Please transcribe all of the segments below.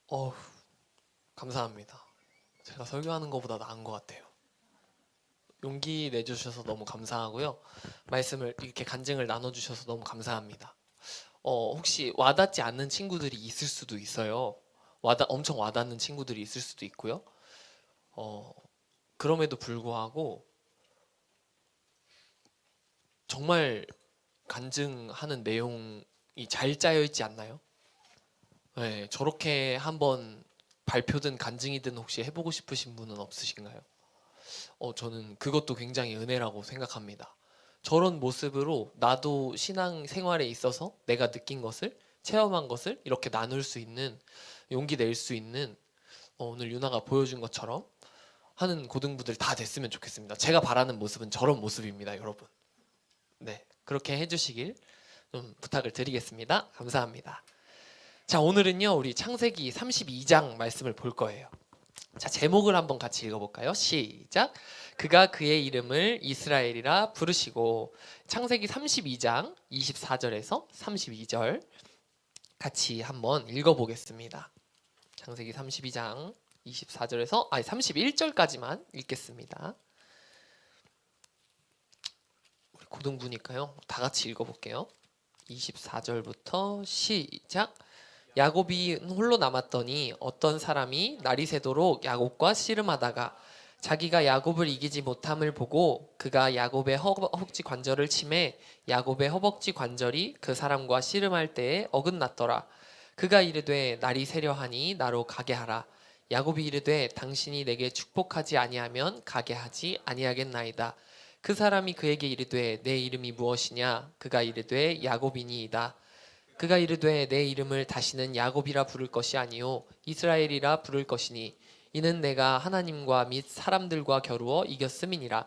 어우, 감사합니다. 제가 설교하는 것보다 나은 것 같아요. 용기 내주셔서 너무 감사하고요. 말씀을 이렇게 간증을 나눠주셔서 너무 감사합니다. 혹시 와닿지 않는 친구들이 있을 수도 있어요. 엄청 와닿는 친구들이 있을 수도 있고요. 어, 그럼에도 불구하고 정말 간증하는 내용이 잘 짜여 있지 않나요? 네, 저렇게 한번 발표든 간증이든 혹시 해보고 싶으신 분은 없으신가요? 저는 그것도 굉장히 은혜라고 생각합니다. 저런 모습으로 나도 신앙 생활에 있어서 내가 느낀 것을, 체험한 것을 이렇게 나눌 수 있는, 용기 낼 수 있는, 오늘 유나가 보여준 것처럼 하는 고등부들 다 됐으면 좋겠습니다. 제가 바라는 모습은 저런 모습입니다, 여러분. 네, 그렇게 해주시길 좀 부탁을 드리겠습니다. 감사합니다. 자, 오늘은요, 우리 창세기 32장 말씀을 볼 거예요. 자, 제목을 한번 같이 읽어볼까요? 시작. 그가 그의 이름을 이스라엘이라 부르시고. 창세기 32장 24절에서 32절 같이 한번 읽어보겠습니다. 창세기 32장 24절에서 31절까지만 읽겠습니다. 우리 고등부니까요. 다 같이 읽어볼게요. 24절부터 시작. 야곱이 홀로 남았더니 어떤 사람이 날이 새도록 야곱과 씨름하다가 자기가 야곱을 이기지 못함을 보고 그가 야곱의 허벅지 관절을 치매 야곱의 허벅지 관절이 그 사람과 씨름할 때에 어긋났더라. 그가 이르되 날이 새려 하니 나로 가게 하라. 야곱이 이르되 당신이 내게 축복하지 아니하면 가게 하지 아니하겠나이다. 그 사람이 그에게 이르되 내 이름이 무엇이냐? 그가 이르되 야곱이니이다. 그가 이르되 내 이름을 다시는 야곱이라 부를 것이 아니요 이스라엘이라 부를 것이니 이는 내가 하나님과 및 사람들과 겨루어 이겼음이니라.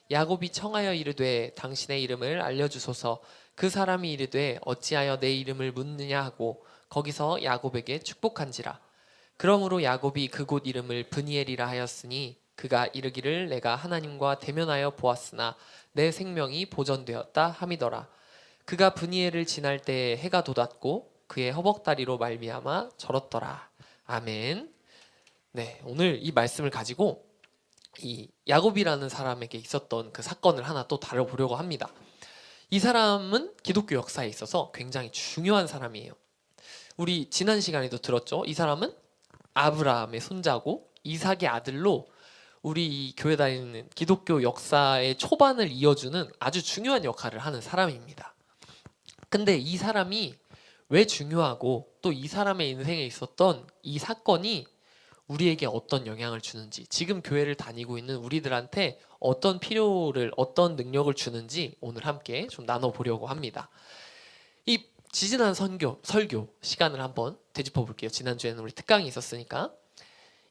야곱이 청하여 이르되 당신의 이름을 알려주소서. 그 사람이 이르되 어찌하여 내 이름을 묻느냐 하고 거기서 야곱에게 축복한지라. 그러므로 야곱이 그곳 이름을 브니엘이라 하였으니 그가 이르기를 내가 하나님과 대면하여 보았으나 내 생명이 보전되었다 함이더라. 그가 브니엘을 지날 때에 해가 돋았고 그의 허벅다리로 말미암아 절었더라. 아멘. 네, 오늘 이 말씀을 가지고 이 야곱이라는 사람에게 있었던 그 사건을 하나 또 다뤄보려고 합니다. 이 사람은 기독교 역사에 있어서 굉장히 중요한 사람이에요. 우리 지난 시간에도 들었죠? 이 사람은 아브라함의 손자고 이삭의 아들로 우리 교회 다니는 기독교 역사의 초반을 이어주는 아주 중요한 역할을 하는 사람입니다. 근데 이 사람이 왜 중요하고 또 이 사람의 인생에 있었던 이 사건이 우리에게 어떤 영향을 주는지, 지금 교회를 다니고 있는 우리들한테 어떤 필요를, 어떤 능력을 주는지 오늘 함께 좀 나눠보려고 합니다. 이 지지난 설교 시간을 한번 되짚어 볼게요. 지난주에는 우리 특강이 있었으니까.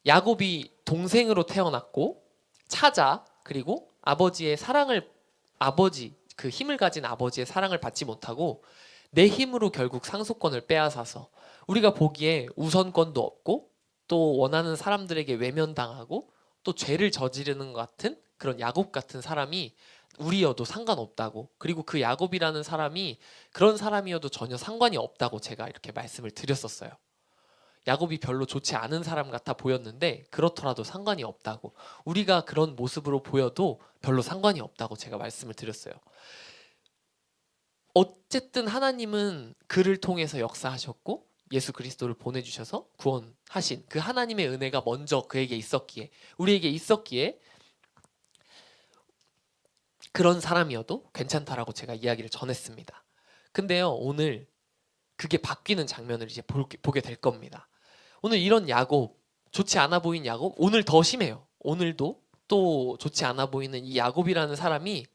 야곱이 동생으로 태어났고 차자, 그리고 그 힘을 가진 아버지의 사랑을 받지 못하고 내 힘으로 결국 상속권을 빼앗아서 우리가 보기에 우선권도 없고 또 원하는 사람들에게 외면당하고 또 죄를 저지르는 것 같은 그런 야곱 같은 사람이 우리여도 상관없다고, 그리고 그 야곱이라는 사람이 그런 사람이어도 전혀 상관이 없다고 제가 이렇게 말씀을 드렸었어요. 야곱이 별로 좋지 않은 사람 같아 보였는데 그렇더라도 상관이 없다고, 우리가 그런 모습으로 보여도 별로 상관이 없다고 제가 말씀을 드렸어요. 어쨌든 하나님은 그를 통해서 역사하셨고 예수 그리스도를 보내주셔서 구원하신 그 하나님의 은혜가 먼저 그에게 있었기에, 우리에게 있었기에 그런 사람이어도 괜찮다라고 제가 이야기를 전했습니다. 근데요, 오늘 그게 바뀌는 장면을 이제 보게 될 겁니다. 오늘 이런 야곱, 좋지 않아 보인 야곱, 오늘 더 심해요. 오늘도 또 좋지 않아 보이는 이 야곱이라는 사람이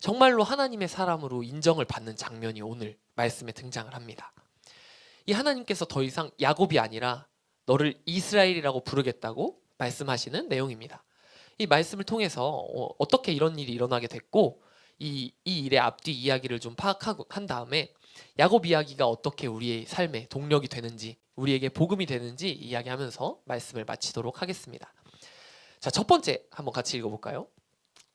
정말로 하나님의 사람으로 인정을 받는 장면이 오늘 말씀에 등장을 합니다. 이 하나님께서 더 이상 야곱이 아니라 너를 이스라엘이라고 부르겠다고 말씀하시는 내용입니다. 이 말씀을 통해서 어떻게 이런 일이 일어나게 됐고 이 일의 앞뒤 이야기를 좀 파악하고 한 다음에 야곱 이야기가 어떻게 우리의 삶에 동력이 되는지, 우리에게 복음이 되는지 이야기하면서 말씀을 마치도록 하겠습니다. 자, 첫 번째 한번 같이 읽어볼까요?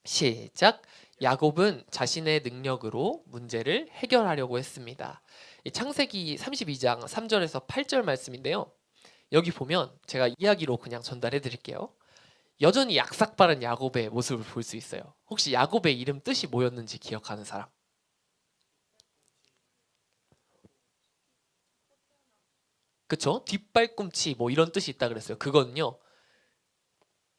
시작. 야곱은 자신의 능력으로 문제를 해결하려고 했습니다. 이 창세기 32장 3절에서 8절 말씀인데요. 여기 보면 제가 이야기로 그냥 전달해 드릴게요. 여전히 약삭빠른 야곱의 모습을 볼 수 있어요. 혹시 야곱의 이름 뜻이 뭐였는지 기억하는 사람? 그쵸? 뒷발꿈치 뭐 이런 뜻이 있다 그랬어요. 그거는요,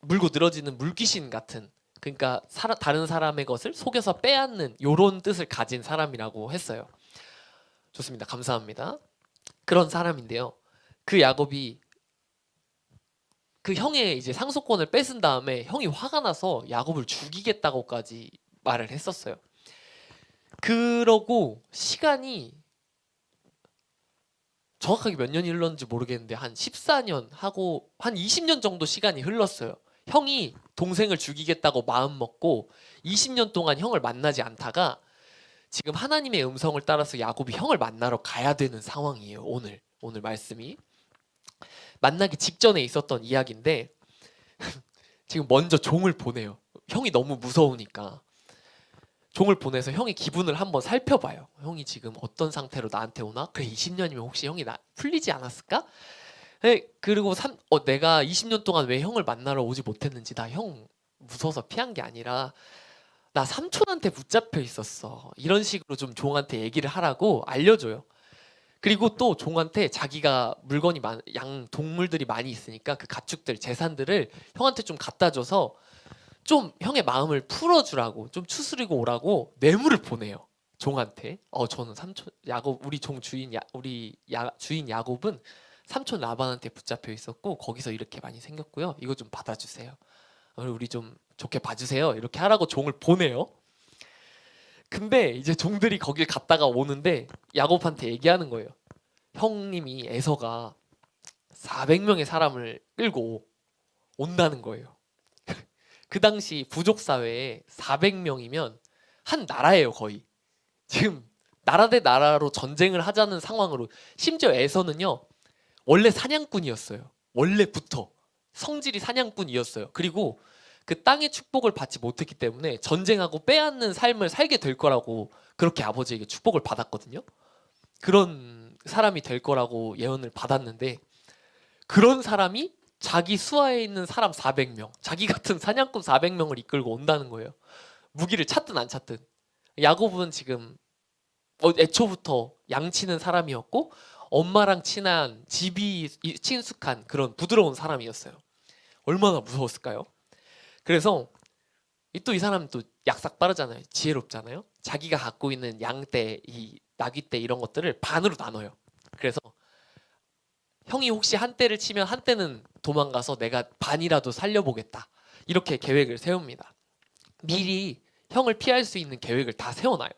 물고 늘어지는 물귀신 같은, 그러니까 다른 사람의 것을 속여서 빼앗는 요런 뜻을 가진 사람이라고 했어요. 좋습니다. 감사합니다. 그런 사람인데요. 그 야곱이 그 형의 이제 상속권을 뺏은 다음에 형이 화가 나서 야곱을 죽이겠다고까지 말을 했었어요. 그러고 시간이 정확하게 몇 년이 흘렀는지 모르겠는데 한 14년 하고 한 20년 정도 시간이 흘렀어요. 형이 동생을 죽이겠다고 마음 먹고 20년 동안 형을 만나지 않다가 지금 하나님의 음성을 따라서 야곱이 형을 만나러 가야 되는 상황이에요. 오늘 말씀이 만나기 직전에 있었던 이야기인데 지금 먼저 종을 보내요. 형이 너무 무서우니까 종을 보내서 형의 기분을 한번 살펴봐요. 형이 지금 어떤 상태로 나한테 오나? 그래 20년이면 혹시 형이 나 풀리지 않았을까? 그리고 내가 20년 동안 왜 형을 만나러 오지 못했는지, 나 형 무서워서 피한 게 아니라 나 삼촌한테 붙잡혀 있었어. 이런 식으로 좀 종한테 얘기를 하라고 알려줘요. 그리고 또 종한테 자기가 물건이 양 동물들이 많이 있으니까 그 가축들 재산들을 형한테 좀 갖다 줘서 좀 형의 마음을 풀어주라고, 좀 추스리고 오라고 뇌물을 보내요. 종한테. 저는 삼촌 야곱, 우리 종 주인 주인 야곱은 삼촌 라반한테 붙잡혀 있었고 거기서 이렇게 많이 생겼고요. 이거 좀 받아주세요. 우리 좀 좋게 봐주세요. 이렇게 하라고 종을 보내요. 근데 이제 종들이 거길 갔다가 오는데 야곱한테 얘기하는 거예요. 형님이 에서가 400명의 사람을 끌고 온다는 거예요. 그 당시 부족 사회에 400명이면 한 나라예요, 거의. 지금 나라 대 나라로 전쟁을 하자는 상황으로, 심지어 에서는요 원래 사냥꾼이었어요. 원래부터 성질이 사냥꾼이었어요. 그리고 그 땅의 축복을 받지 못했기 때문에 전쟁하고 빼앗는 삶을 살게 될 거라고 그렇게 아버지에게 축복을 받았거든요. 그런 사람이 될 거라고 예언을 받았는데 그런 사람이 자기 수하에 있는 사람 400명, 자기 같은 사냥꾼 400명을 이끌고 온다는 거예요. 무기를 찾든 안 찾든. 야곱은 지금 애초부터 양치는 사람이었고 엄마랑 친한 집이 친숙한 그런 부드러운 사람이었어요. 얼마나 무서웠을까요? 그래서 또 이 사람은 또 약삭 빠르잖아요. 지혜롭잖아요. 자기가 갖고 있는 양떼, 이 나귀떼 이런 것들을 반으로 나눠요. 그래서 형이 혹시 한 떼를 치면 한 떼는 도망가서 내가 반이라도 살려보겠다. 이렇게 계획을 세웁니다. 미리 형을 피할 수 있는 계획을 다 세워놔요.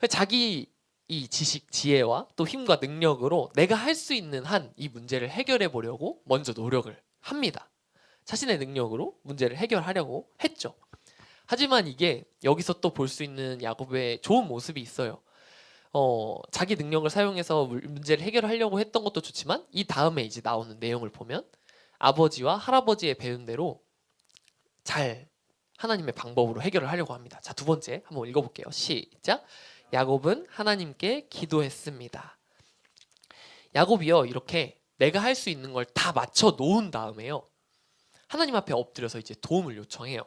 자기 이 지식, 지혜와 또 힘과 능력으로 내가 할 수 있는 한 이 문제를 해결해 보려고 먼저 노력을 합니다. 자신의 능력으로 문제를 해결하려고 했죠. 하지만 이게 여기서 또 볼 수 있는 야곱의 좋은 모습이 있어요. 자기 능력을 사용해서 문제를 해결하려고 했던 것도 좋지만 이 다음에 이제 나오는 내용을 보면 아버지와 할아버지의 배운 대로 잘 하나님의 방법으로 해결을 하려고 합니다. 자, 두 번째 한번 읽어볼게요. 시작. 야곱은 하나님께 기도했습니다. 야곱이요 이렇게 내가 할 수 있는 걸 다 맞춰 놓은 다음에요 하나님 앞에 엎드려서 이제 도움을 요청해요.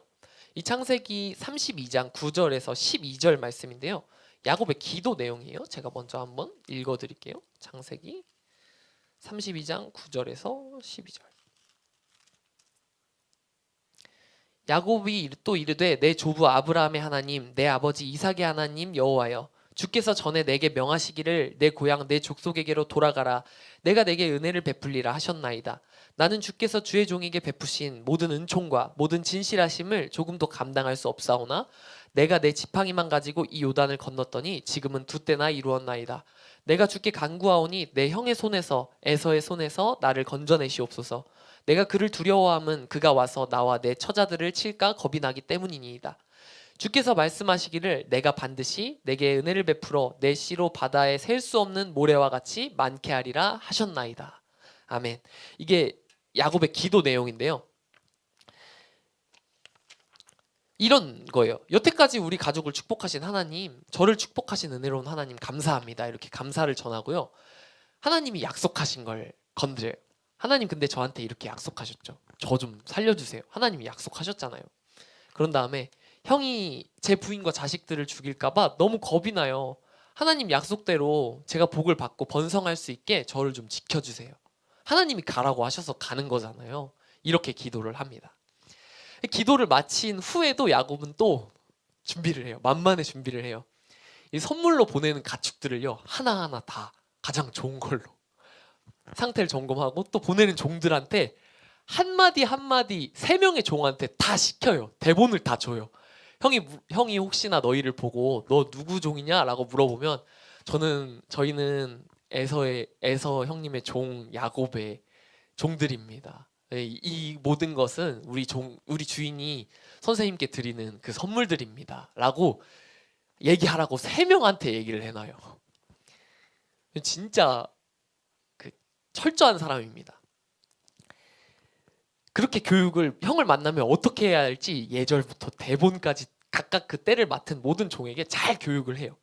이 창세기 32장 9절에서 12절 말씀인데요. 야곱의 기도 내용이에요. 제가 먼저 한번 읽어드릴게요. 창세기 32장 9절에서 12절. 야곱이 또 이르되 내 조부 아브라함의 하나님, 내 아버지 이삭의 하나님 여호와여, 주께서 전에 내게 명하시기를 내 고향 내 족속에게로 돌아가라. 내가 내게 은혜를 베풀리라 하셨나이다. 나는 주께서 주의 종에게 베푸신 모든 은총과 모든 진실하심을 조금도 감당할 수 없사오나 내가 내 지팡이만 가지고 이 요단을 건넜더니 지금은 두 때나 이루었나이다. 내가 주께 간구하오니 내 형의 손에서 에서의 손에서 나를 건져내시옵소서. 내가 그를 두려워함은 그가 와서 나와 내 처자들을 칠까 겁이 나기 때문이니이다. 주께서 말씀하시기를 내가 반드시 내게 은혜를 베풀어 내 씨로 바다에 셀 수 없는 모래와 같이 많게 하리라 하셨나이다. 아멘. 이게 야곱의 기도 내용인데요. 이런 거예요. 여태까지 우리 가족을 축복하신 하나님, 저를 축복하신 은혜로운 하나님 감사합니다. 이렇게 감사를 전하고요. 하나님이 약속하신 걸 건드려요. 하나님 근데 저한테 이렇게 약속하셨죠. 저 좀 살려주세요. 하나님이 약속하셨잖아요. 그런 다음에 형이 제 부인과 자식들을 죽일까봐 너무 겁이 나요. 하나님 약속대로 제가 복을 받고 번성할 수 있게 저를 좀 지켜주세요. 하나님이 가라고 하셔서 가는 거잖아요. 이렇게 기도를 합니다. 기도를 마친 후에도 야곱은 또 준비를 해요. 만만의 준비를 해요. 이 선물로 보내는 가축들을요, 하나하나 다 가장 좋은 걸로 상태를 점검하고 또 보내는 종들한테 한마디 한마디 3명의 종한테 다 시켜요. 대본을 다 줘요. 형이 혹시나 너희를 보고 너 누구 종이냐? 라고 물어보면 저희는 에서 형님의 종 야곱의 종들입니다. 이 모든 것은 우리 주인이 선생님께 드리는 그 선물들입니다. 라고 얘기하라고 3명한테 얘기를 해놔요. 진짜 그 철저한 사람입니다. 그렇게 교육을 형을 만나면 어떻게 해야 할지 예절부터 대본까지 각각 그 때를 맡은 모든 종에게 잘 교육을 해요.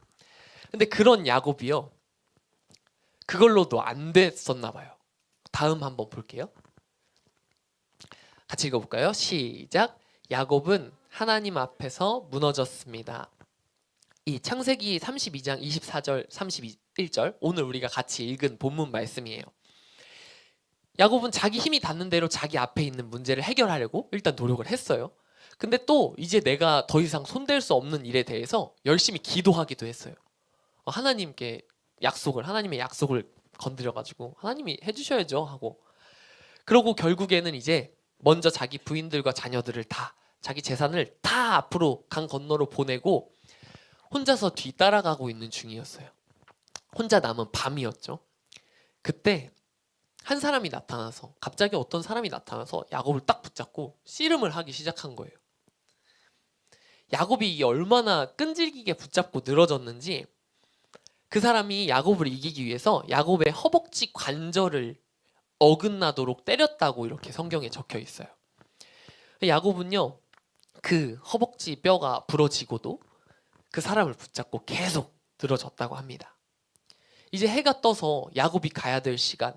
근데 그런 야곱이요, 그걸로도 안 됐었나 봐요. 다음 한번 볼게요. 같이 읽어볼까요? 시작. 야곱은 하나님 앞에서 무너졌습니다. 이 창세기 32장 24절 31절 오늘 우리가 같이 읽은 본문 말씀이에요. 야곱은 자기 힘이 닿는 대로 자기 앞에 있는 문제를 해결하려고 일단 노력을 했어요. 근데 또 이제 내가 더 이상 손댈 수 없는 일에 대해서 열심히 기도하기도 했어요. 하나님의 약속을 건드려가지고 하나님이 해주셔야죠 하고, 그러고 결국에는 이제 먼저 자기 부인들과 자녀들을 다, 자기 재산을 다 앞으로 강 건너로 보내고 혼자서 뒤따라가고 있는 중이었어요. 혼자 남은 밤이었죠. 그때 갑자기 어떤 사람이 나타나서 야곱을 딱 붙잡고 씨름을 하기 시작한 거예요. 야곱이 얼마나 끈질기게 붙잡고 늘어졌는지, 그 사람이 야곱을 이기기 위해서 야곱의 허벅지 관절을 어긋나도록 때렸다고 이렇게 성경에 적혀 있어요. 야곱은요, 그 허벅지 뼈가 부러지고도 그 사람을 붙잡고 계속 늘어졌다고 합니다. 이제 해가 떠서 야곱이 가야 될 시간,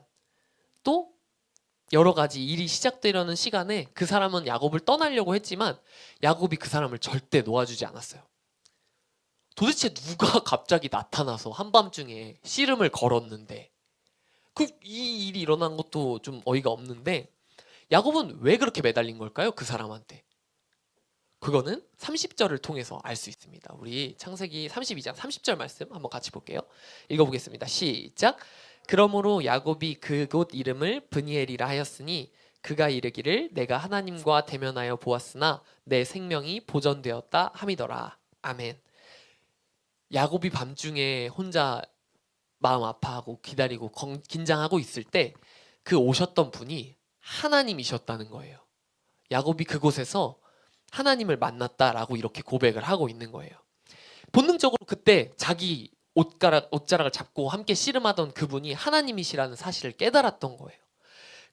또 여러 가지 일이 시작되려는 시간에 그 사람은 야곱을 떠나려고 했지만 야곱이 그 사람을 절대 놓아주지 않았어요. 도대체 누가 갑자기 나타나서 한밤중에 씨름을 걸었는데, 이 일이 일어난 것도 좀 어이가 없는데 야곱은 왜 그렇게 매달린 걸까요? 그 사람한테. 그거는 30절을 통해서 알 수 있습니다. 우리 창세기 32장 30절 말씀 한번 같이 볼게요. 읽어보겠습니다. 시작. 그러므로 야곱이 그곳 이름을 브니엘이라 하였으니 그가 이르기를 내가 하나님과 대면하여 보았으나 내 생명이 보전되었다 함이더라. 아멘. 야곱이 밤중에 혼자 마음 아파하고 기다리고 긴장하고 있을 때 그 오셨던 분이 하나님이셨다는 거예요. 야곱이 그곳에서 하나님을 만났다라고 이렇게 고백을 하고 있는 거예요. 본능적으로 그때 자기 옷자락을 잡고 함께 씨름하던 그분이 하나님이시라는 사실을 깨달았던 거예요.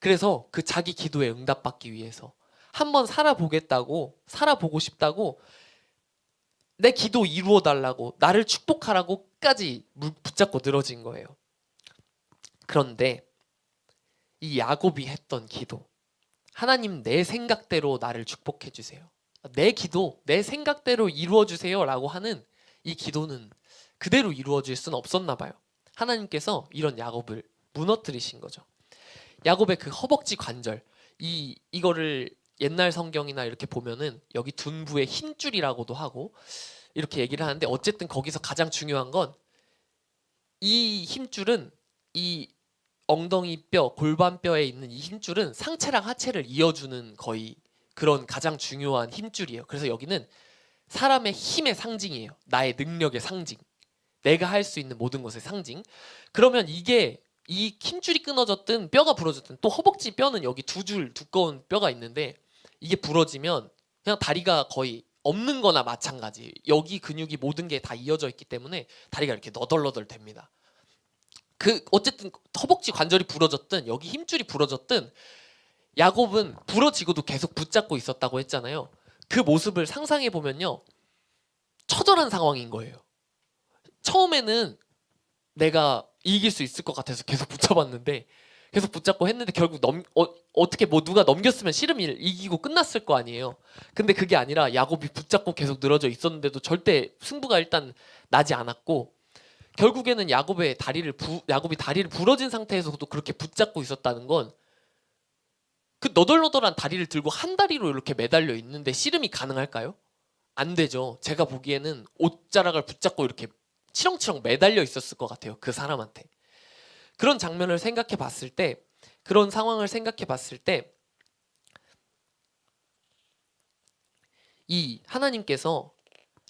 그래서 그 자기 기도에 응답받기 위해서 한번 살아보고 싶다고, 내 기도 이루어 달라고, 나를 축복하라고까지 붙잡고 늘어진 거예요. 그런데 이 야곱이 했던 기도, 하나님 내 생각대로 나를 축복해 주세요, 내 기도 내 생각대로 이루어 주세요 라고 하는 이 기도는 그대로 이루어질 수는 없었나 봐요. 하나님께서 이런 야곱을 무너뜨리신 거죠. 야곱의 그 허벅지 관절, 이거를 옛날 성경이나 이렇게 보면은 여기 둔부의 힘줄이라고도 하고 이렇게 얘기를 하는데, 어쨌든 거기서 가장 중요한 건 이 힘줄은, 이 엉덩이 뼈, 골반뼈에 있는 이 힘줄은 상체랑 하체를 이어주는 거의 그런 가장 중요한 힘줄이에요. 그래서 여기는 사람의 힘의 상징이에요. 나의 능력의 상징, 내가 할 수 있는 모든 것의 상징. 그러면 이 힘줄이 끊어졌든 뼈가 부러졌든, 또 허벅지 뼈는 여기 2줄 두꺼운 뼈가 있는데 이게 부러지면 그냥 다리가 거의 없는 거나 마찬가지. 여기 근육이 모든 게 다 이어져 있기 때문에 다리가 이렇게 너덜너덜 됩니다. 어쨌든 허벅지 관절이 부러졌든 여기 힘줄이 부러졌든 야곱은 부러지고도 계속 붙잡고 있었다고 했잖아요. 그 모습을 상상해 보면요, 처절한 상황인 거예요. 처음에는 내가 이길 수 있을 것 같아서 계속 붙잡았는데 계속 붙잡고 했는데 결국 어떻게 뭐 누가 넘겼으면 씨름이 이기고 끝났을 거 아니에요. 근데 그게 아니라 야곱이 붙잡고 계속 늘어져 있었는데도 절대 승부가 일단 나지 않았고, 결국에는 야곱이 다리를 부러진 상태에서도 그렇게 붙잡고 있었다는 건, 그 너덜너덜한 다리를 들고 한 다리로 이렇게 매달려 있는데 씨름이 가능할까요? 안 되죠. 제가 보기에는 옷자락을 붙잡고 이렇게 치렁치렁 매달려 있었을 것 같아요. 그 사람한테. 그런 장면을 생각해 봤을 때, 그런 상황을 생각해 봤을 때, 이 하나님께서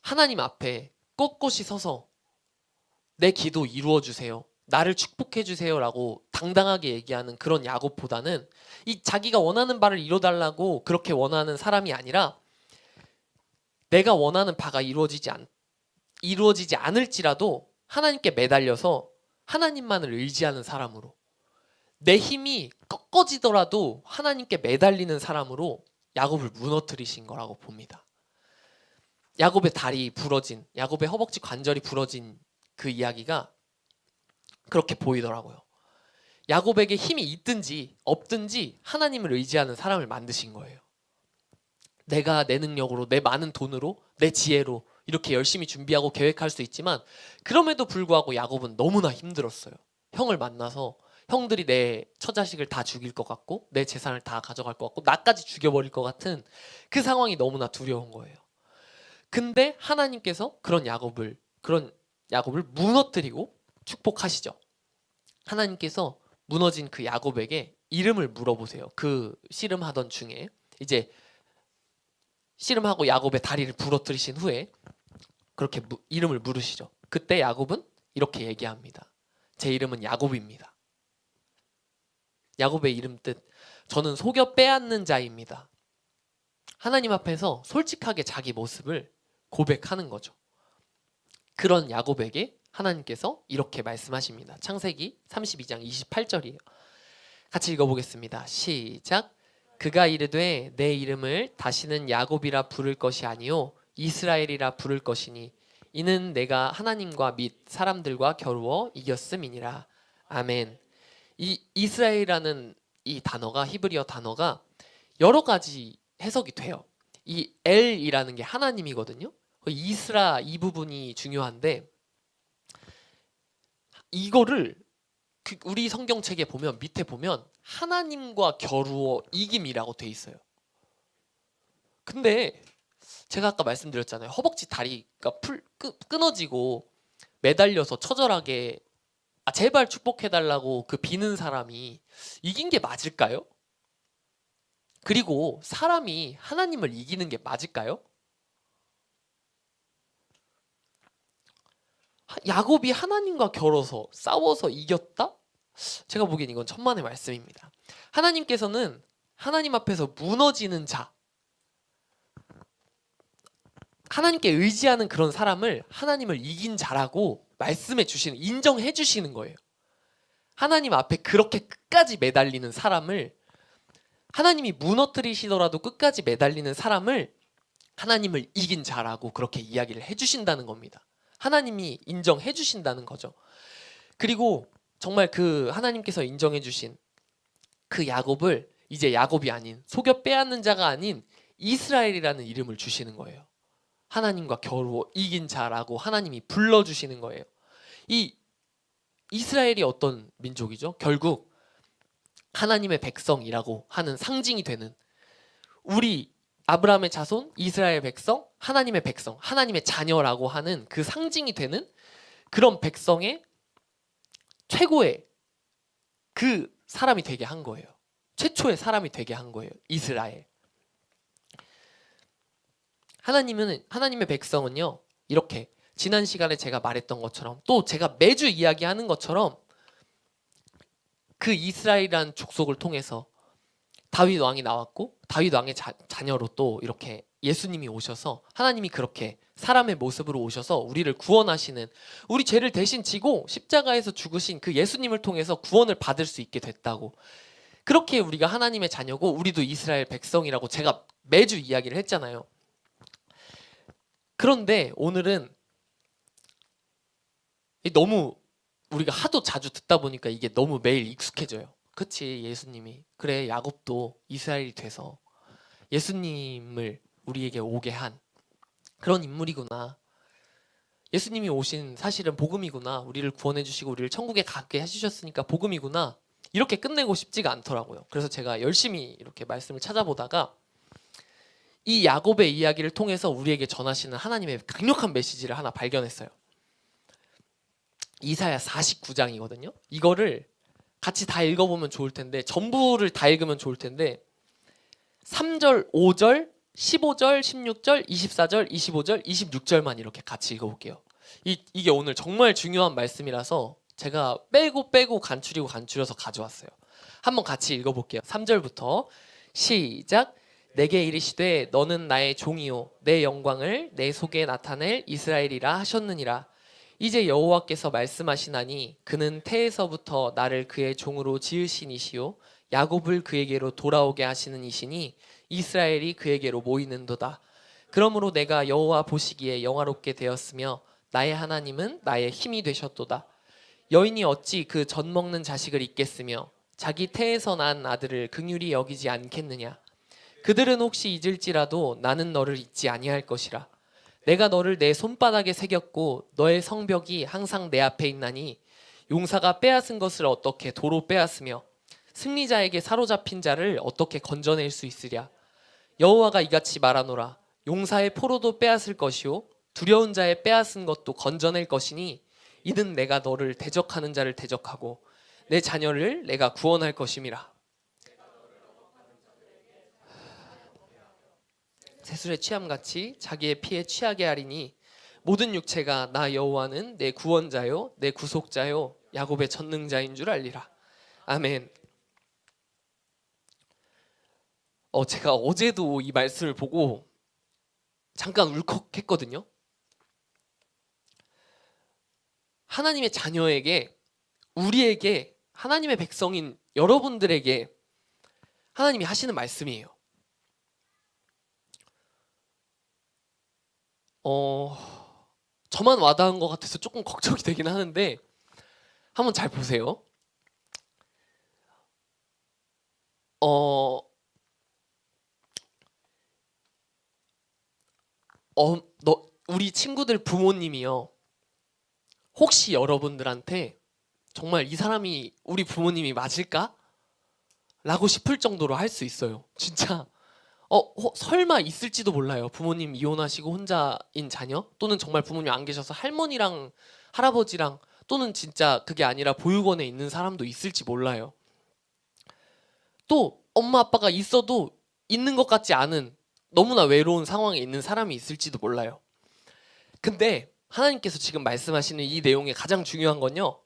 하나님 앞에 꼿꼿이 서서 내 기도 이루어 주세요, 나를 축복해 주세요라고 당당하게 얘기하는 그런 야곱보다는, 이 자기가 원하는 바를 이뤄달라고 그렇게 원하는 사람이 아니라, 내가 원하는 바가 이루어지지 않을지라도 하나님께 매달려서 하나님만을 의지하는 사람으로, 내 힘이 꺾어지더라도 하나님께 매달리는 사람으로 야곱을 무너뜨리신 거라고 봅니다. 야곱의 다리 부러진, 야곱의 허벅지 관절이 부러진 그 이야기가 그렇게 보이더라고요. 야곱에게 힘이 있든지 없든지 하나님을 의지하는 사람을 만드신 거예요. 내가 내 능력으로, 내 많은 돈으로, 내 지혜로 이렇게 열심히 준비하고 계획할 수 있지만, 그럼에도 불구하고 야곱은 너무나 힘들었어요. 형을 만나서 형들이 내 처자식을 다 죽일 것 같고 내 재산을 다 가져갈 것 같고 나까지 죽여버릴 것 같은 그 상황이 너무나 두려운 거예요. 근데 하나님께서 그런 야곱을 무너뜨리고 축복하시죠. 하나님께서 무너진 그 야곱에게 이름을 물어보세요. 그 씨름하던 중에 이제 씨름하고 야곱의 다리를 부러뜨리신 후에 그렇게 이름을 물으시죠. 그때 야곱은 이렇게 얘기합니다. 제 이름은 야곱입니다. 야곱의 이름 뜻, 저는 속여 빼앗는 자입니다. 하나님 앞에서 솔직하게 자기 모습을 고백하는 거죠. 그런 야곱에게 하나님께서 이렇게 말씀하십니다. 창세기 32장 28절이에요. 같이 읽어보겠습니다. 시작. 그가 이르되 내 이름을 다시는 야곱이라 부를 것이 아니요 이스라엘이라 부를 것이니 이는 내가 하나님과 및 사람들과 겨루어 이겼음이니라. 아멘. 이 이스라엘이라는 이 단어가, 히브리어 단어가 여러 가지 해석이 돼요. 이 엘이라는 게 하나님이거든요. 이스라 이 부분이 중요한데, 이거를 우리 성경책에 보면 밑에 보면 하나님과 겨루어 이김이라고 돼 있어요. 근데 제가 아까 말씀드렸잖아요. 허벅지 다리가 끊어지고 매달려서 처절하게 제발 축복해달라고 그 비는 사람이 이긴 게 맞을까요? 그리고 사람이 하나님을 이기는 게 맞을까요? 야곱이 하나님과 겨뤄서 싸워서 이겼다? 제가 보기엔 이건 천만의 말씀입니다. 하나님께서는 하나님 앞에서 무너지는 자, 하나님께 의지하는 그런 사람을 하나님을 이긴 자라고 말씀해 주시는, 인정해 주시는 거예요. 하나님 앞에 그렇게 끝까지 매달리는 사람을, 하나님이 무너뜨리시더라도 끝까지 매달리는 사람을 하나님을 이긴 자라고 그렇게 이야기를 해주신다는 겁니다. 하나님이 인정해 주신다는 거죠. 그리고 정말 그 하나님께서 인정해 주신 그 야곱을 이제 야곱이 아닌, 속여 빼앗는 자가 아닌 이스라엘이라는 이름을 주시는 거예요. 하나님과 겨루어 이긴 자라고 하나님이 불러주시는 거예요. 이 이스라엘이 어떤 민족이죠? 결국 하나님의 백성이라고 하는 상징이 되는, 우리 아브라함의 자손, 이스라엘 백성, 하나님의 백성, 하나님의 자녀라고 하는 그 상징이 되는 그런 백성의 최고의 그 사람이 되게 한 거예요. 최초의 사람이 되게 한 거예요. 이스라엘. 하나님의 백성은요, 이렇게 지난 시간에 제가 말했던 것처럼, 또 제가 매주 이야기하는 것처럼, 그 이스라엘이라는 족속을 통해서 다윗 왕이 나왔고, 다윗 왕의 자녀로 또 이렇게 예수님이 오셔서, 하나님이 그렇게 사람의 모습으로 오셔서 우리를 구원하시는, 우리 죄를 대신 지고 십자가에서 죽으신 그 예수님을 통해서 구원을 받을 수 있게 됐다고, 그렇게 우리가 하나님의 자녀고 우리도 이스라엘 백성이라고 제가 매주 이야기를 했잖아요. 그런데 오늘은 너무 우리가 하도 자주 듣다 보니까 이게 너무 매일 익숙해져요. 그치, 예수님이. 그래, 야곱도 이스라엘이 돼서 예수님을 우리에게 오게 한 그런 인물이구나. 예수님이 오신 사실은 복음이구나. 우리를 구원해 주시고 우리를 천국에 가게 해주셨으니까 복음이구나. 이렇게 끝내고 싶지가 않더라고요. 그래서 제가 열심히 이렇게 말씀을 찾아보다가 이 야곱의 이야기를 통해서 우리에게 전하시는 하나님의 강력한 메시지를 하나 발견했어요. 이사야 49장이거든요. 이거를 같이 다 읽어보면 좋을 텐데, 전부를 다 읽으면 좋을 텐데 3절, 5절, 15절, 16절, 24절, 25절, 26절만 이렇게 같이 읽어볼게요. 이게 오늘 정말 중요한 말씀이라서 제가 빼고 간추려서 가져왔어요. 한번 같이 읽어볼게요. 3절부터 시작. 내게 이르시되 너는 나의 종이요 내 영광을 내 속에 나타낼 이스라엘이라 하셨느니라. 이제 여호와께서 말씀하시나니 그는 태에서부터 나를 그의 종으로 지으신 이시요 야곱을 그에게로 돌아오게 하시는 이시니 이스라엘이 그에게로 모이는도다. 그러므로 내가 여호와 보시기에 영화롭게 되었으며 나의 하나님은 나의 힘이 되셨도다. 여인이 어찌 그 젖 먹는 자식을 잊겠으며 자기 태에서 난 아들을 긍휼히 여기지 않겠느냐. 그들은 혹시 잊을지라도 나는 너를 잊지 아니할 것이라. 내가 너를 내 손바닥에 새겼고 너의 성벽이 항상 내 앞에 있나니 용사가 빼앗은 것을 어떻게 도로 빼앗으며 승리자에게 사로잡힌 자를 어떻게 건져낼 수 있으랴. 여호와가 이같이 말하노라. 용사의 포로도 빼앗을 것이요 두려운 자의 빼앗은 것도 건져낼 것이니 이는 내가 너를 대적하는 자를 대적하고 내 자녀를 내가 구원할 것임이라. 새술의 취함같이 자기의 피에 취하게 하리니 모든 육체가 나 여호와는 내 구원자요 내 구속자요 야곱의 전능자인 줄 알리라. 아멘. 제가 어제도 이 말씀을 보고 잠깐 울컥했거든요. 하나님의 자녀에게, 우리에게, 하나님의 백성인 여러분들에게 하나님이 하시는 말씀이에요. 저만 와닿은 것 같아서 조금 걱정이 되긴 하는데 한번 잘 보세요. 우리 친구들 부모님이요. 혹시 여러분들한테 정말 이 사람이 우리 부모님이 맞을까? 라고 싶을 정도로 할 수 있어요. 진짜 설마 있을지도 몰라요. 부모님 이혼하시고 혼자인 자녀, 또는 정말 부모님 안 계셔서 할머니랑 할아버지랑, 또는 진짜 그게 아니라 보육원에 있는 사람도 있을지 몰라요. 또 엄마 아빠가 있어도 있는 것 같지 않은 너무나 외로운 상황에 있는 사람이 있을지도 몰라요. 근데 하나님께서 지금 말씀하시는 이 내용의 가장 중요한 건요,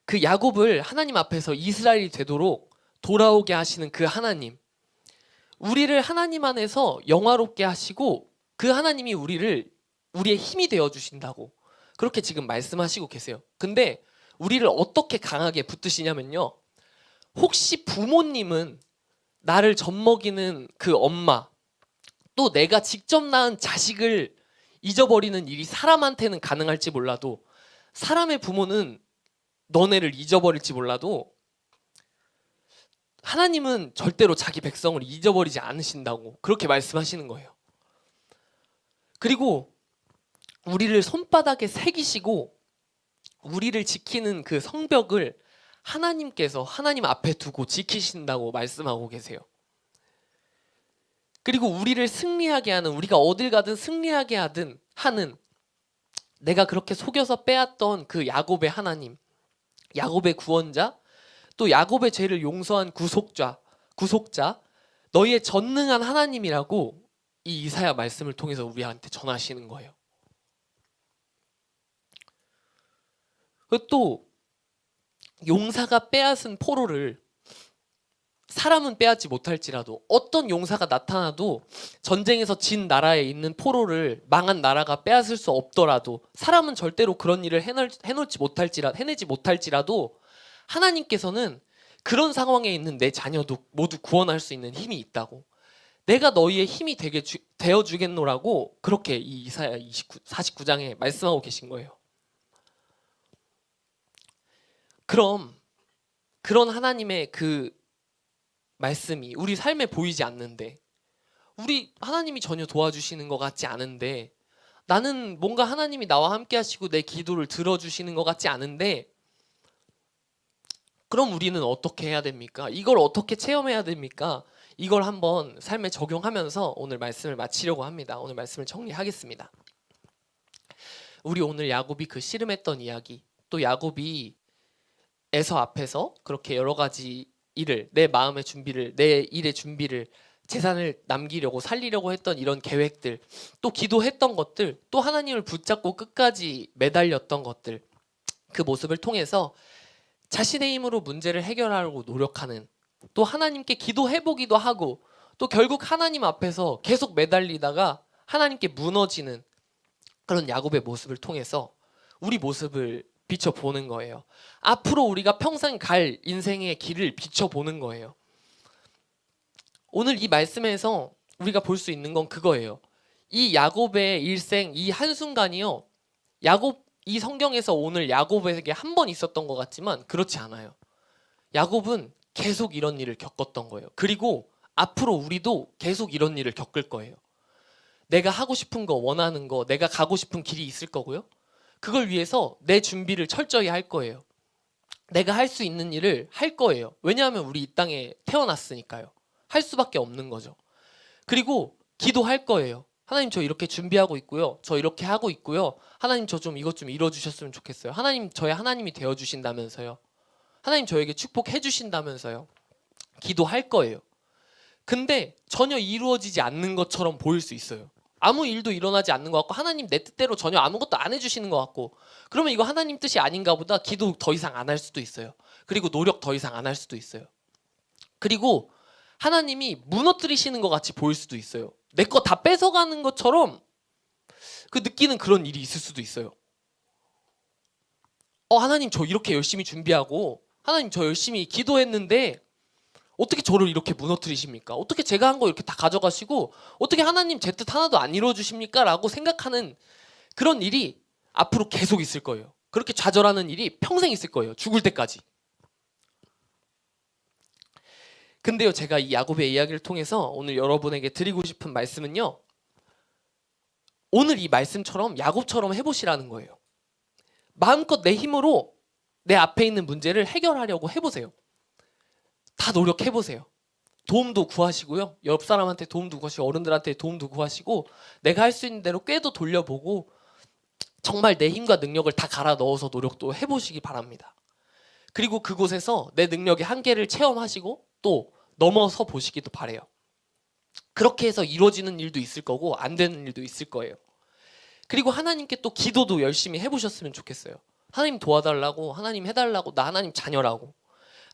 그 야곱을 하나님 앞에서 이스라엘이 되도록 돌아오게 하시는 그 하나님, 우리를 하나님 안에서 영화롭게 하시고 그 하나님이 우리의 힘이 되어 주신다고 그렇게 지금 말씀하시고 계세요. 근데 우리를 어떻게 강하게 붙드시냐면요, 혹시 부모님은 나를 젖먹이는 그 엄마, 또 내가 직접 낳은 자식을 잊어버리는 일이 사람한테는 가능할지 몰라도, 사람의 부모는 너네를 잊어버릴지 몰라도 하나님은 절대로 자기 백성을 잊어버리지 않으신다고 그렇게 말씀하시는 거예요. 그리고 우리를 손바닥에 새기시고 우리를 지키는 그 성벽을 하나님께서 하나님 앞에 두고 지키신다고 말씀하고 계세요. 그리고 우리를 승리하게 하는, 우리가 어딜 가든 승리하게 하는 내가 그렇게 속여서 빼앗던 그 야곱의 하나님, 야곱의 구원자, 또 야곱의 죄를 용서한 구속자, 너희의 전능한 하나님이라고 이 이사야 말씀을 통해서 우리한테 전하시는 거예요. 또 용사가 빼앗은 포로를 사람은 빼앗지 못할지라도, 어떤 용사가 나타나도 전쟁에서 진 나라에 있는 포로를 망한 나라가 빼앗을 수 없더라도, 사람은 절대로 그런 일을 해내지 못할지라도 하나님께서는 그런 상황에 있는 내 자녀도 모두 구원할 수 있는 힘이 있다고, 내가 너희의 힘이 되어 주겠노라고 그렇게 이 이사야 49장에 말씀하고 계신 거예요. 그럼 그런 하나님의 그 말씀이 우리 삶에 보이지 않는데, 우리 하나님이 전혀 도와주시는 것 같지 않은데, 나는 뭔가 하나님이 나와 함께 하시고 내 기도를 들어주시는 것 같지 않은데, 그럼 우리는 어떻게 해야 됩니까? 이걸 어떻게 체험해야 됩니까? 이걸 한번 삶에 적용하면서 오늘 말씀을 마치려고 합니다. 오늘 말씀을 정리하겠습니다. 우리 오늘 야곱이 그 씨름했던 이야기, 또 야곱이 에서 앞에서 그렇게 여러 가지 일을, 내 마음의 준비를, 내 일의 준비를, 재산을 남기려고 살리려고 했던 이런 계획들, 또 기도했던 것들, 또 하나님을 붙잡고 끝까지 매달렸던 것들, 그 모습을 통해서 자신의 힘으로 문제를 해결하려고 노력하는, 또 하나님께 기도해보기도 하고, 또 결국 하나님 앞에서 계속 매달리다가 하나님께 무너지는 그런 야곱의 모습을 통해서 우리 모습을 비춰보는 거예요. 앞으로 우리가 평생 갈 인생의 길을 비춰보는 거예요. 오늘 이 말씀에서 우리가 볼 수 있는 건 그거예요. 이 야곱의 일생, 이 한순간이요, 이 성경에서 오늘 야곱에게 한 번 있었던 것 같지만 그렇지 않아요. 야곱은 계속 이런 일을 겪었던 거예요. 그리고 앞으로 우리도 계속 이런 일을 겪을 거예요. 내가 하고 싶은 거, 원하는 거, 내가 가고 싶은 길이 있을 거고요. 그걸 위해서 내 준비를 철저히 할 거예요. 내가 할 수 있는 일을 할 거예요. 왜냐하면 우리 이 땅에 태어났으니까요. 할 수밖에 없는 거죠. 그리고 기도할 거예요. 하나님, 저 이렇게 준비하고 있고요. 저 이렇게 하고 있고요. 하나님, 저 좀 이것 좀 이뤄주셨으면 좋겠어요. 하나님, 저의 하나님이 되어주신다면서요. 하나님, 저에게 축복해 주신다면서요. 기도할 거예요. 근데 전혀 이루어지지 않는 것처럼 보일 수 있어요. 아무 일도 일어나지 않는 것 같고, 하나님 내 뜻대로 전혀 아무것도 안 해주시는 것 같고, 그러면 이거 하나님 뜻이 아닌가 보다. 기도 더 이상 안 할 수도 있어요. 그리고 노력 더 이상 안 할 수도 있어요. 그리고 하나님이 무너뜨리시는 것 같이 보일 수도 있어요. 내 거 다 뺏어가는 것처럼 그 느끼는 그런 일이 있을 수도 있어요. 하나님, 저 이렇게 열심히 준비하고, 하나님, 저 열심히 기도했는데 어떻게 저를 이렇게 무너뜨리십니까? 어떻게 제가 한 거 이렇게 다 가져가시고, 어떻게 하나님 제 뜻 하나도 안 이루어 주십니까? 라고 생각하는 그런 일이 앞으로 계속 있을 거예요. 그렇게 좌절하는 일이 평생 있을 거예요. 죽을 때까지. 근데요, 제가 이 야곱의 이야기를 통해서 오늘 여러분에게 드리고 싶은 말씀은요, 오늘 이 말씀처럼 야곱처럼 해보시라는 거예요. 마음껏 내 힘으로 내 앞에 있는 문제를 해결하려고 해보세요. 다 노력해보세요. 도움도 구하시고요. 옆 사람한테 도움도 구하시고, 어른들한테 도움도 구하시고, 내가 할 수 있는 대로 꾀도 돌려보고, 정말 내 힘과 능력을 다 갈아 넣어서 노력도 해보시기 바랍니다. 그리고 그곳에서 내 능력의 한계를 체험하시고 또 넘어서 보시기도 바래요. 그렇게 해서 이루어지는 일도 있을 거고 안 되는 일도 있을 거예요. 그리고 하나님께 또 기도도 열심히 해보셨으면 좋겠어요. 하나님 도와달라고, 하나님 해달라고, 나 하나님 자녀라고.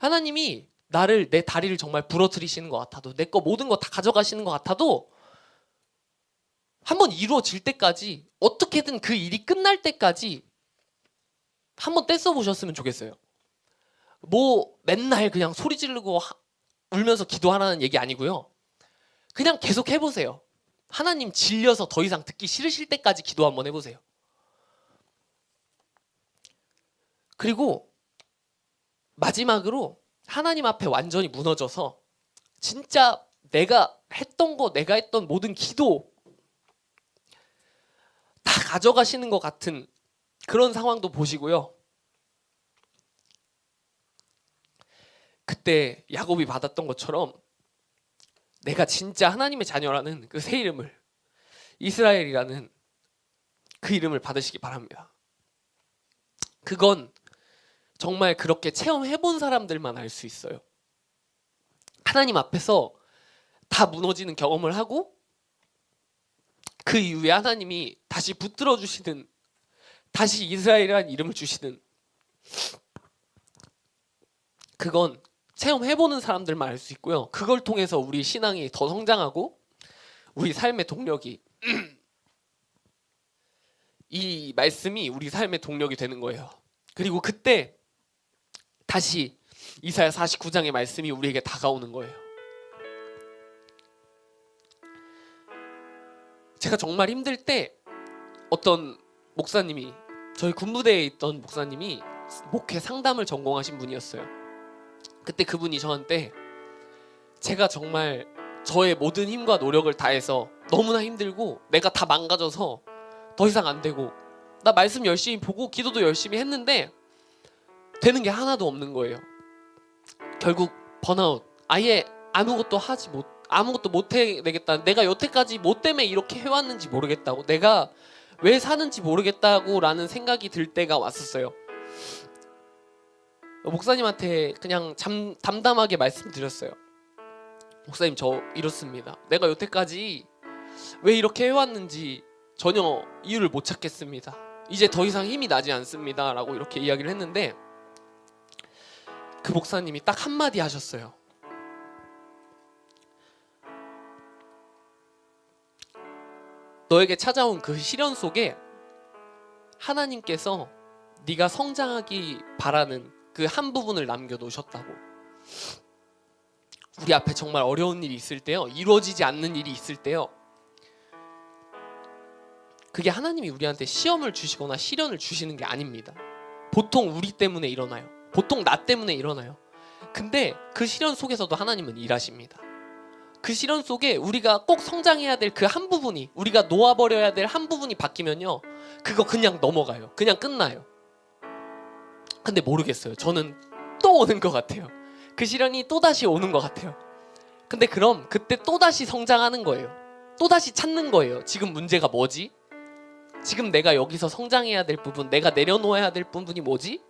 하나님이 나를, 내 다리를 정말 부러뜨리시는 것 같아도, 내 거 모든 거 다 가져가시는 것 같아도 한번 이루어질 때까지, 어떻게든 그 일이 끝날 때까지 한번 떼써 보셨으면 좋겠어요. 뭐 맨날 그냥 소리 지르고 울면서 기도하라는 얘기 아니고요. 그냥 계속 해보세요. 하나님 질려서 더 이상 듣기 싫으실 때까지 기도 한번 해보세요. 그리고 마지막으로 하나님 앞에 완전히 무너져서 진짜 내가 했던 거, 내가 했던 모든 기도 다 가져가시는 것 같은 그런 상황도 보시고요. 그때 야곱이 받았던 것처럼 내가 진짜 하나님의 자녀라는 그 새 이름을, 이스라엘이라는 그 이름을 받으시기 바랍니다. 그건 정말 그렇게 체험해본 사람들만 알 수 있어요. 하나님 앞에서 다 무너지는 경험을 하고 그 이후에 하나님이 다시 붙들어 주시는, 다시 이스라엘이라는 이름을 주시는, 그건 체험해보는 사람들만 알 수 있고요. 그걸 통해서 우리 신앙이 더 성장하고 우리 삶의 동력이 이 말씀이 우리 삶의 동력이 되는 거예요. 그리고 그때 다시 이사야 49장의 말씀이 우리에게 다가오는 거예요. 제가 정말 힘들 때 어떤 목사님이, 저희 군부대에 있던 목사님이 목회 상담을 전공하신 분이었어요. 그때 그분이 저한테 제가 정말 저의 모든 힘과 노력을 다해서 너무나 힘들고 내가 다 망가져서 더 이상 안 되고 나 말씀 열심히 보고 기도도 열심히 했는데 되는 게 하나도 없는 거예요. 결국 번아웃, 아예 아무것도 못 해내겠다. 내가 여태까지 뭐 때문에 이렇게 해왔는지 모르겠다고, 내가 왜 사는지 모르겠다고 라는 생각이 들 때가 왔었어요. 목사님한테 그냥 담담하게 말씀드렸어요. 목사님, 저 이렇습니다. 내가 여태까지 왜 이렇게 해왔는지 전혀 이유를 못 찾겠습니다. 이제 더 이상 힘이 나지 않습니다 라고 이렇게 이야기를 했는데 그 목사님이 딱 한마디 하셨어요. 너에게 찾아온 그 시련 속에 하나님께서 네가 성장하기 바라는 그 한 부분을 남겨놓으셨다고. 우리 앞에 정말 어려운 일이 있을 때요, 이루어지지 않는 일이 있을 때요, 그게 하나님이 우리한테 시험을 주시거나 시련을 주시는 게 아닙니다. 보통 우리 때문에 일어나요. 보통 나 때문에 일어나요. 근데 그 시련 속에서도 하나님은 일하십니다. 그 시련 속에 우리가 꼭 성장해야 될 그 한 부분이, 우리가 놓아버려야 될 한 부분이 바뀌면요, 그거 그냥 넘어가요. 그냥 끝나요. 근데 모르겠어요. 저는 또 오는 것 같아요. 그 시련이 또다시 오는 것 같아요. 근데 그럼 그때 또다시 성장하는 거예요. 또다시 찾는 거예요. 지금 문제가 뭐지? 지금 내가 여기서 성장해야 될 부분, 내가 내려놓아야 될 부분이 뭐지?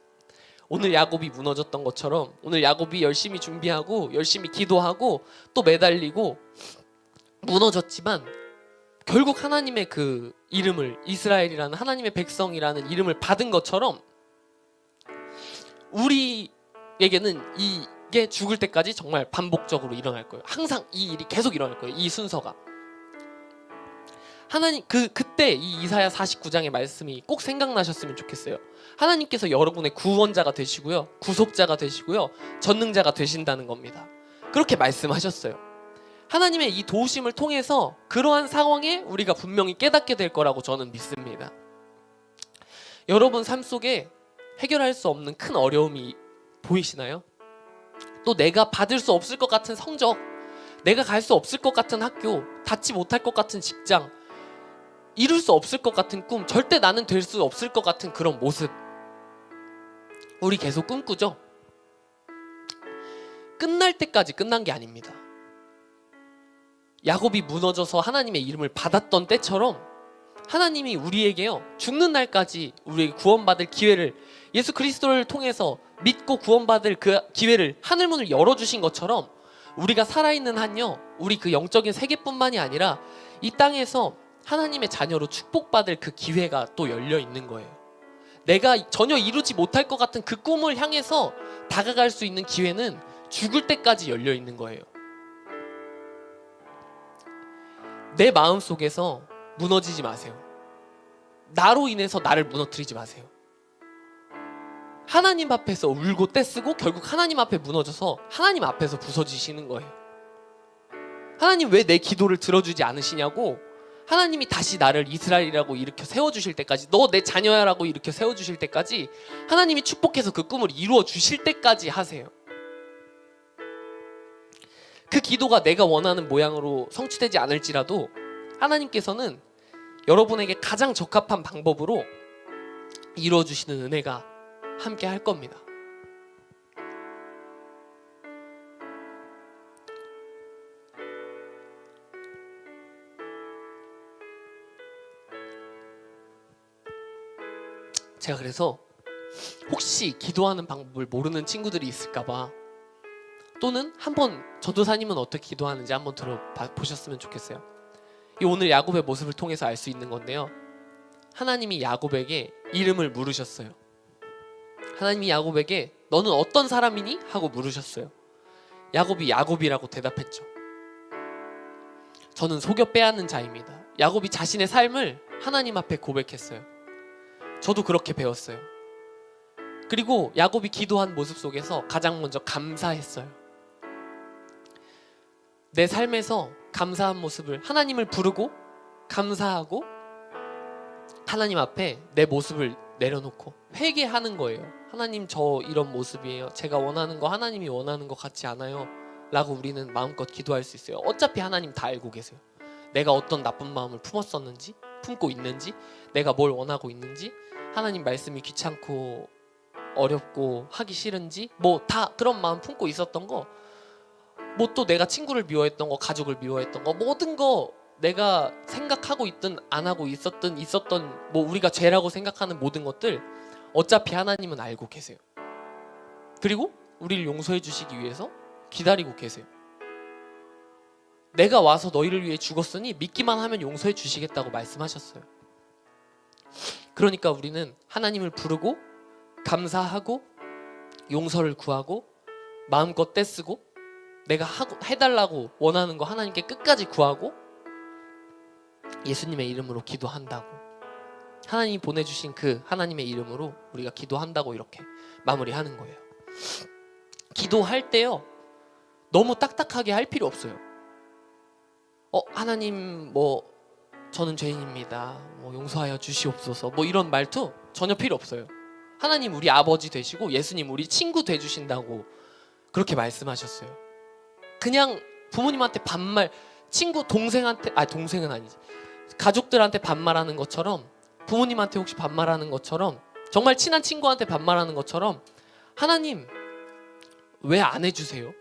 오늘 야곱이 무너졌던 것처럼 오늘 야곱이 열심히 준비하고 열심히 기도하고 또 매달리고 무너졌지만 결국 하나님의 그 이름을, 이스라엘이라는 하나님의 백성이라는 이름을 받은 것처럼 우리에게는 이게 죽을 때까지 정말 반복적으로 일어날 거예요. 항상 이 일이 계속 일어날 거예요. 이 순서가. 하나님, 그때 이 이사야 49장의 말씀이 꼭 생각나셨으면 좋겠어요. 하나님께서 여러분의 구원자가 되시고요, 구속자가 되시고요, 전능자가 되신다는 겁니다. 그렇게 말씀하셨어요. 하나님의 이 도우심을 통해서 그러한 상황에 우리가 분명히 깨닫게 될 거라고 저는 믿습니다. 여러분 삶 속에 해결할 수 없는 큰 어려움이 보이시나요? 또 내가 받을 수 없을 것 같은 성적, 내가 갈 수 없을 것 같은 학교, 닿지 못할 것 같은 직장, 이룰 수 없을 것 같은 꿈, 절대 나는 될 수 없을 것 같은 그런 모습, 우리 계속 꿈꾸죠? 끝날 때까지 끝난 게 아닙니다. 야곱이 무너져서 하나님의 이름을 받았던 때처럼 하나님이 우리에게요, 죽는 날까지 우리에게 구원받을 기회를, 예수 그리스도를 통해서 믿고 구원받을 그 기회를, 하늘문을 열어주신 것처럼 우리가 살아있는 한요, 우리 그 영적인 세계뿐만이 아니라 이 땅에서 하나님의 자녀로 축복받을 그 기회가 또 열려 있는 거예요. 내가 전혀 이루지 못할 것 같은 그 꿈을 향해서 다가갈 수 있는 기회는 죽을 때까지 열려 있는 거예요. 내 마음 속에서 무너지지 마세요. 나로 인해서 나를 무너뜨리지 마세요. 하나님 앞에서 울고 떼쓰고 결국 하나님 앞에 무너져서 하나님 앞에서 부서지시는 거예요. 하나님 왜 내 기도를 들어주지 않으시냐고, 하나님이 다시 나를 이스라엘이라고 일으켜 세워주실 때까지, 너 내 자녀야라고 일으켜 세워주실 때까지, 하나님이 축복해서 그 꿈을 이루어 주실 때까지 하세요. 그 기도가 내가 원하는 모양으로 성취되지 않을지라도 하나님께서는 여러분에게 가장 적합한 방법으로 이루어 주시는 은혜가 함께 할 겁니다. 제가 그래서 혹시 기도하는 방법을 모르는 친구들이 있을까봐, 또는 한번 전도사님은 어떻게 기도하는지 한번 들어보셨으면 좋겠어요. 이 오늘 야곱의 모습을 통해서 알 수 있는 건데요, 하나님이 야곱에게 이름을 물으셨어요. 하나님이 야곱에게 너는 어떤 사람이니? 하고 물으셨어요. 야곱이 야곱이라고 대답했죠. 저는 속여 빼앗는 자입니다. 야곱이 자신의 삶을 하나님 앞에 고백했어요. 저도 그렇게 배웠어요. 그리고 야곱이 기도한 모습 속에서 가장 먼저 감사했어요. 내 삶에서 감사한 모습을, 하나님을 부르고 감사하고 하나님 앞에 내 모습을 내려놓고 회개하는 거예요. 하나님, 저 이런 모습이에요. 제가 원하는 거 하나님이 원하는 거 같지 않아요 라고 우리는 마음껏 기도할 수 있어요. 어차피 하나님 다 알고 계세요. 내가 어떤 나쁜 마음을 품었었는지, 품고 있는지, 내가 뭘 원하고 있는지, 하나님 말씀이 귀찮고 어렵고 하기 싫은지, 뭐 다 그런 마음 품고 있었던 거, 뭐 또 내가 친구를 미워했던 거, 가족을 미워했던 거, 모든 거 내가 생각하고 있든 안 하고 있었던 뭐 우리가 죄라고 생각하는 모든 것들 어차피 하나님은 알고 계세요. 그리고 우리를 용서해 주시기 위해서 기다리고 계세요. 내가 와서 너희를 위해 죽었으니 믿기만 하면 용서해 주시겠다고 말씀하셨어요. 그러니까 우리는 하나님을 부르고 감사하고 용서를 구하고 마음껏 떼쓰고 내가 해달라고 원하는 거 하나님께 끝까지 구하고 예수님의 이름으로 기도한다고, 하나님이 보내주신 그 하나님의 이름으로 우리가 기도한다고 이렇게 마무리하는 거예요. 기도할 때요, 너무 딱딱하게 할 필요 없어요. 하나님 뭐 저는 죄인입니다, 뭐 용서하여 주시옵소서, 뭐 이런 말투 전혀 필요 없어요. 하나님 우리 아버지 되시고 예수님 우리 친구 돼주신다고 그렇게 말씀하셨어요. 그냥 부모님한테 반말, 친구 동생한테, 동생은 아니지, 가족들한테 반말하는 것처럼, 부모님한테 혹시 반말하는 것처럼, 정말 친한 친구한테 반말하는 것처럼 하나님 왜 안 해주세요?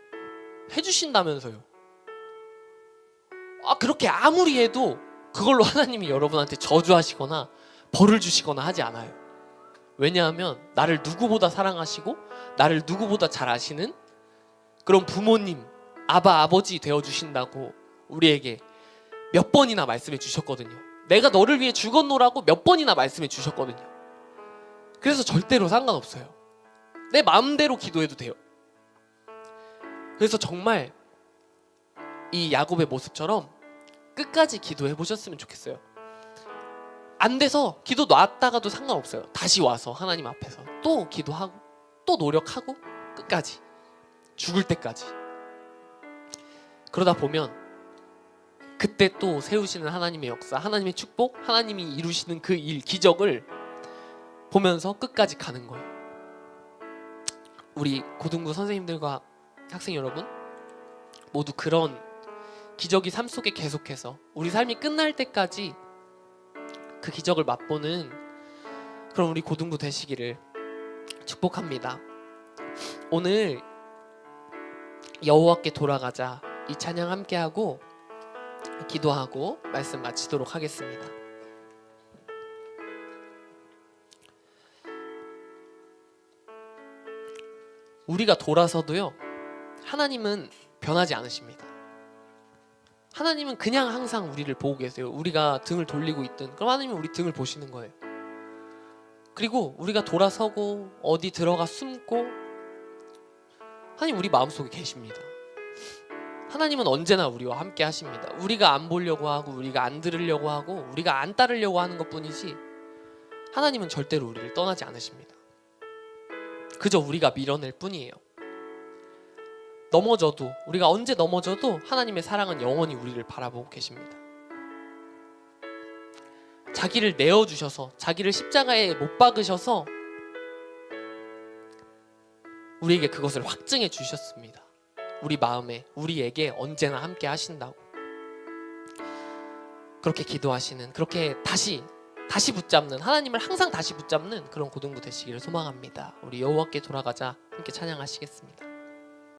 해주신다면서요. 그렇게 아무리 해도 그걸로 하나님이 여러분한테 저주하시거나 벌을 주시거나 하지 않아요. 왜냐하면 나를 누구보다 사랑하시고 나를 누구보다 잘 아시는 그런 부모님, 아버지 되어주신다고 우리에게 몇 번이나 말씀해 주셨거든요. 내가 너를 위해 죽었노라고 몇 번이나 말씀해 주셨거든요. 그래서 절대로 상관없어요. 내 마음대로 기도해도 돼요. 그래서 정말 이 야곱의 모습처럼 끝까지 기도해 보셨으면 좋겠어요. 안 돼서 기도 놨다가도 상관없어요. 다시 와서 하나님 앞에서 또 기도하고 또 노력하고 끝까지, 죽을 때까지. 그러다 보면 그때 또 세우시는 하나님의 역사, 하나님의 축복, 하나님이 이루시는 그 일, 기적을 보면서 끝까지 가는 거예요. 우리 고등부 선생님들과 학생 여러분 모두 그런 기적이 삶 속에 계속해서 우리 삶이 끝날 때까지 그 기적을 맛보는 그런 우리 고등부 되시기를 축복합니다. 오늘 여호와께 돌아가자 이 찬양 함께하고 기도하고 말씀 마치도록 하겠습니다. 우리가 돌아서도요, 하나님은 변하지 않으십니다. 하나님은 그냥 항상 우리를 보고 계세요. 우리가 등을 돌리고 있든 그럼 하나님은 우리 등을 보시는 거예요. 그리고 우리가 돌아서고 어디 들어가 숨고 하나님 우리 마음속에 계십니다. 하나님은 언제나 우리와 함께 하십니다. 우리가 안 보려고 하고 우리가 안 들으려고 하고 우리가 안 따르려고 하는 것뿐이지 하나님은 절대로 우리를 떠나지 않으십니다. 그저 우리가 밀어낼 뿐이에요. 넘어져도, 우리가 언제 넘어져도 하나님의 사랑은 영원히 우리를 바라보고 계십니다. 자기를 내어주셔서, 자기를 십자가에 못 박으셔서 우리에게 그것을 확증해 주셨습니다. 우리 마음에, 우리에게 언제나 함께 하신다고. 그렇게 기도하시는, 그렇게 다시 붙잡는, 하나님을 항상 다시 붙잡는 그런 고등부 되시기를 소망합니다. 우리 여호와께 돌아가자 함께 찬양하시겠습니다.